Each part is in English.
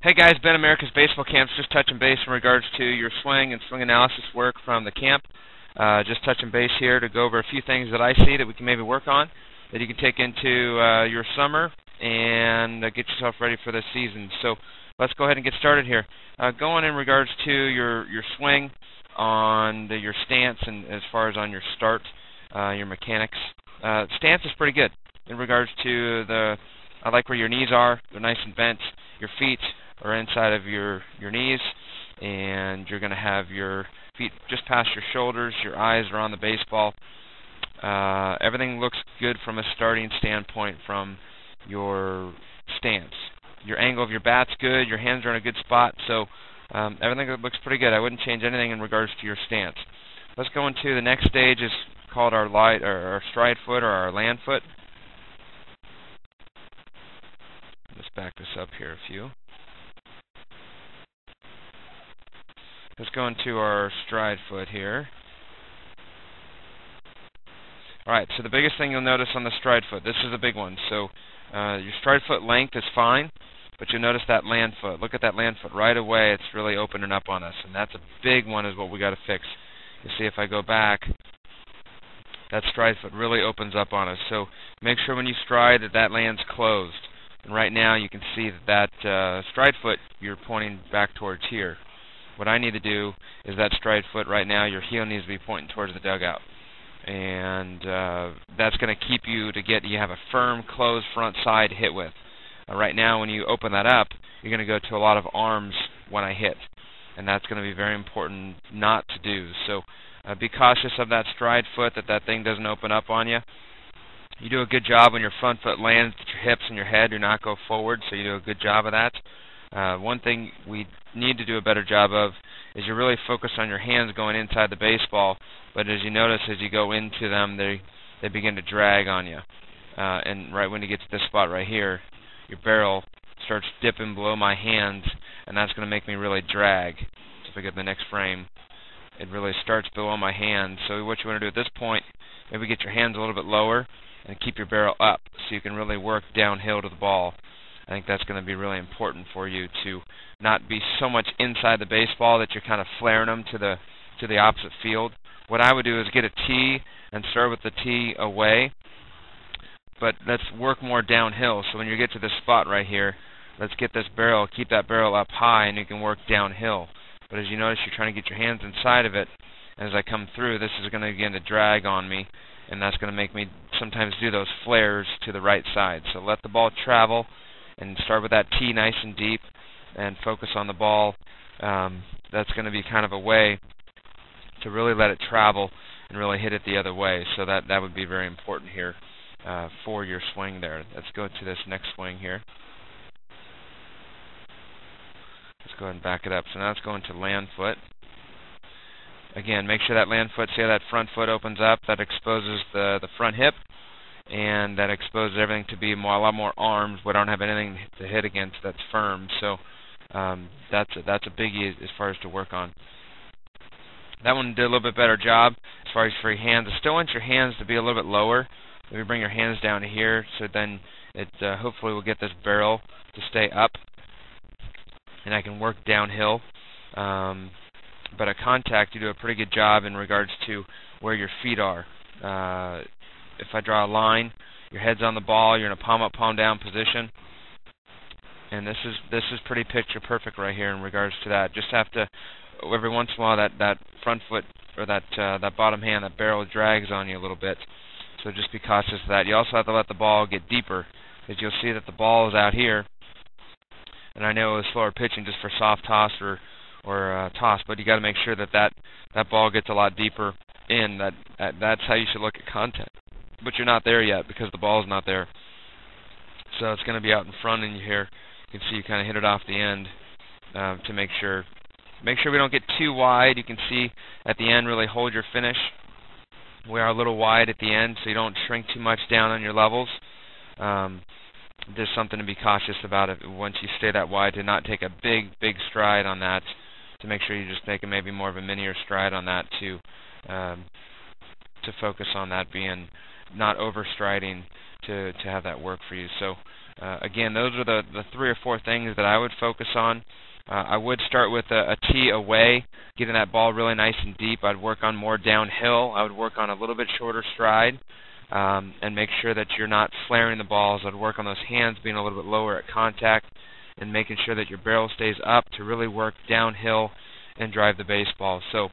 Hey guys, Ben, America's Baseball Camps, just touching base in regards to your swing and swing analysis work from the camp. Just touching base here to go over a few things that I see that we can maybe work on, that you can take into your summer and get yourself ready for this season. So let's go ahead and get started here. Going in regards to your swing, on your stance, and as far as on your start, your mechanics. Stance is pretty good in regards to I like where your knees are. They're nice and bent. Your feet are inside of your knees, and you're going to have your feet just past your shoulders. Your eyes are on the baseball. Everything looks good from a starting standpoint from your stance. Your angle of your bat's good. Your hands are in a good spot. So everything looks pretty good. I wouldn't change anything in regards to your stance. Let's go into the next stage. Is called our stride foot or our land foot. Let's back this up here a few. Let's go into our stride foot here. Alright, so the biggest thing you'll notice on the stride foot, this is a big one. So your stride foot length is fine, but you'll notice that land foot. Look at that land foot right away. It's really opening up on us, and that's a big one is what we got to fix. You see, if I go back, that stride foot really opens up on us. So make sure when you stride that land's closed. And right now you can see that stride foot you're pointing back towards here. What I need to do is that stride foot right now, your heel needs to be pointing towards the dugout. And that's going to keep you have a firm, closed front side to hit with. Right now when you open that up, you're going to go to a lot of arms when I hit. And that's going to be very important not to do. So be cautious of that stride foot, that thing doesn't open up on you. You do a good job when your front foot lands at your hips and your head. Do not go forward, so you do a good job of that. One thing we need to do a better job of is you really focus on your hands going inside the baseball, but as you notice, as you go into them, they begin to drag on you. And right when you get to this spot right here, your barrel starts dipping below my hands, and that's going to make me really drag. So if I get the next frame, it really starts below my hands. So what you want to do at this point, maybe get your hands a little bit lower and keep your barrel up so you can really work downhill to the ball. I think that's going to be really important for you to not be so much inside the baseball that you're kind of flaring them to the opposite field. What I would do is get a tee and start with the tee away, but let's work more downhill. So when you get to this spot right here, let's get this barrel, keep that barrel up high, and you can work downhill. But as you notice, you're trying to get your hands inside of it, and as I come through, this is going to begin to drag on me, and that's going to make me sometimes do those flares to the right side. So let the ball travel, and start with that tee nice and deep, and focus on the ball. That's going to be kind of a way to really let it travel and really hit it the other way. So that would be very important here for your swing there. Let's go to this next swing here. Let's go ahead and back it up. So now let's go into land foot. Again, make sure that land foot, see how that front foot opens up, that exposes the front hip, and that exposes everything to be a lot more arms. We don't have anything to hit against that's firm. So that's a biggie as far as to work on. That one did a little bit better job as far as for your hands. I still want your hands to be a little bit lower. Maybe bring your hands down to here, so then it hopefully will get this barrel to stay up, and I can work downhill. But at contact, you do a pretty good job in regards to where your feet are. If I draw a line, your head's on the ball, you're in a palm up, palm down position, and this is pretty picture perfect right here in regards to that. Just have to every once in a while that front foot or that bottom hand, that barrel drags on you a little bit. So just be cautious of that. You also have to let the ball get deeper, because you'll see that the ball is out here, and I know it's slower pitching just for soft toss or toss, but you got to make sure that ball gets a lot deeper in. That's how you should look at contact. But you're not there yet because the ball's not there. So it's going to be out in front of you here. You can see you kind of hit it off the end to make sure we don't get too wide. You can see at the end, really hold your finish. We are a little wide at the end, so you don't shrink too much down on your levels. There's something to be cautious about it once you stay that wide, to not take a big stride on that, to make sure you just make maybe more of a minier stride on that to focus on that being not overstriding to have that work for you. So Again, those are the 3 or 4 things that I would focus on. I would start with a tee away, getting that ball really nice and deep. I'd work on more downhill. I would work on a little bit shorter stride, and make sure that you're not flaring the balls. I'd work on those hands being a little bit lower at contact and making sure that your barrel stays up to really work downhill and drive the baseball. So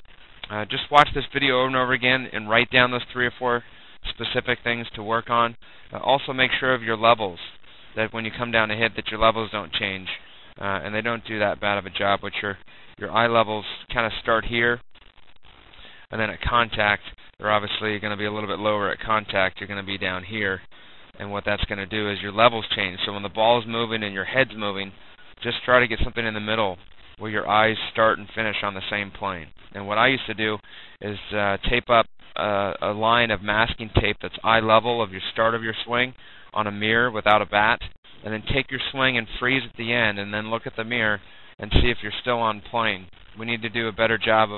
just watch this video over and over again and write down those 3 or 4 specific things to work on. Also make sure of your levels, that when you come down to hit that your levels don't change. And they don't do that bad of a job, but your eye levels kind of start here, and then at contact, they're obviously going to be a little bit lower at contact. You're going to be down here, and what that's going to do is your levels change. So when the ball's moving and your head's moving, just try to get something in the middle where your eyes start and finish on the same plane. And what I used to do is tape up a line of masking tape that's eye level of your start of your swing on a mirror without a bat, and then take your swing and freeze at the end, and then look at the mirror and see if you're still on plane. We need to do a better job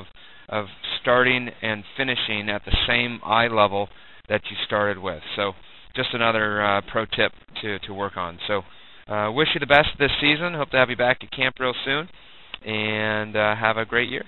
of starting and finishing at the same eye level that you started with. So just another pro tip to work on. So wish you the best this season. Hope to have you back at camp real soon, and have a great year.